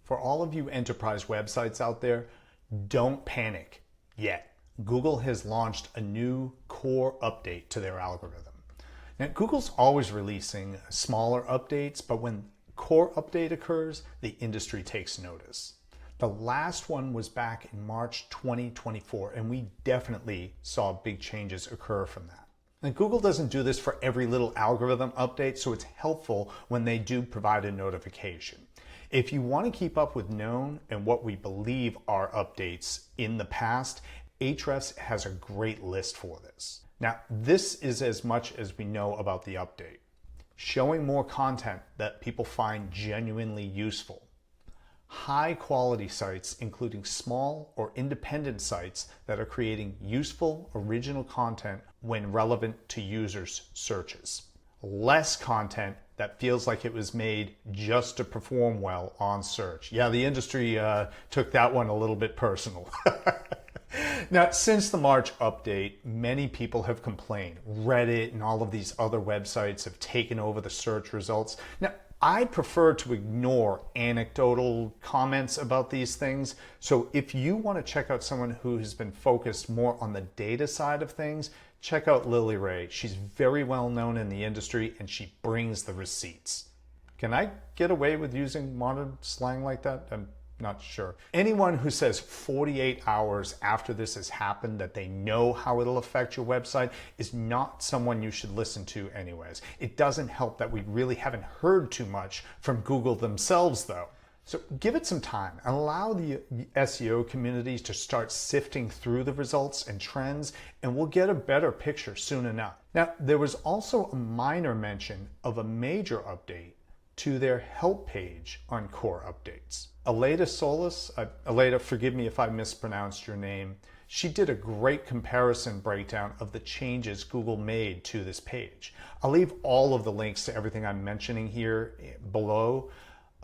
For all of you enterprise websites out there, don't panic yet. Google has launched a new core update to their algorithm. Now, Google's always releasing smaller updates, but when core update occurs, the industry takes notice. The last one was back in March 2024, and we definitely saw big changes occur from that. Now, Google doesn't do this for every little algorithm update, so it's helpful when they do provide a notification. If you want to keep up with known and what we believe are updates in the past, Ahrefs has a great list for this. Now, this is as much as we know about the update. Showing more content that people find genuinely useful. High quality sites, including small or independent sites that are creating useful, original content when relevant to users' searches. Less content that feels like it was made just to perform well on search. Yeah, the industry took that one a little bit personal. Now, since the March update, many people have complained. Reddit and all of these other websites have taken over the search results. Now, I prefer to ignore anecdotal comments about these things. So if you want to check out someone who has been focused more on the data side of things, check out Lily Ray. She's very well known in the industry and she brings the receipts. Can I get away with using modern slang like that? I'm not sure. Anyone who says 48 hours after this has happened that they know how it'll affect your website is not someone you should listen to anyways. It doesn't help that we really haven't heard too much from Google themselves though. So give it some time and allow the SEO communities to start sifting through the results and trends, and we'll get a better picture soon enough. Now, there was also a minor mention of a major update to their help page on core updates. Aleyda Solís, Aleyda, forgive me if I mispronounced your name, she did a great comparison breakdown of the changes Google made to this page. I'll leave all of the links to everything I'm mentioning here below,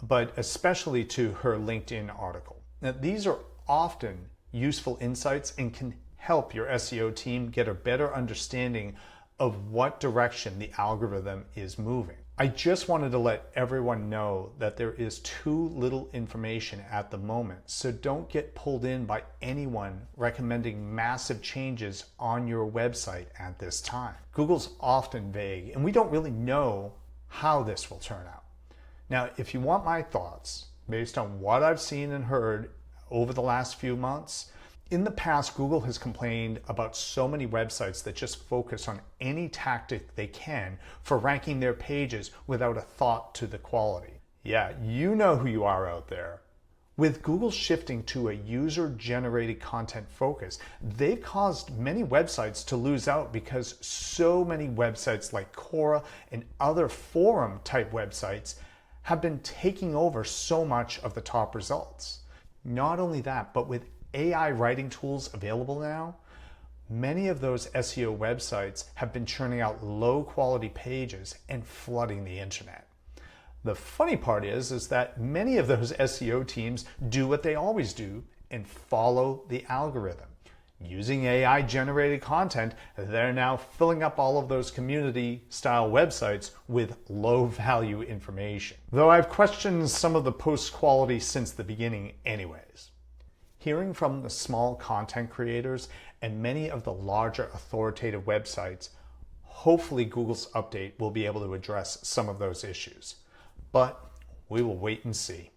but especially to her LinkedIn article. Now, these are often useful insights and can help your SEO team get a better understanding of what direction the algorithm is moving. I just wanted to let everyone know that there is too little information at the moment, so don't get pulled in by anyone recommending massive changes on your website at this time. Google's often vague, and we don't really know how this will turn out. Now, if you want my thoughts, based on what I've seen and heard over the last few months, in the past, Google has complained about so many websites that just focus on any tactic they can for ranking their pages without a thought to the quality. Yeah, you know who you are out there. With Google shifting to a user-generated content focus, they've caused many websites to lose out because so many websites like Quora and other forum-type websites have been taking over so much of the top results. Not only that, but with AI writing tools available now, many of those SEO websites have been churning out low quality pages and flooding the internet. The funny part is that many of those SEO teams do what they always do and follow the algorithm. Using AI generated content, they're now filling up all of those community style websites with low value information. Though I've questioned some of the post quality since the beginning anyways. Hearing from the small content creators and many of the larger authoritative websites, hopefully Google's update will be able to address some of those issues. But we will wait and see.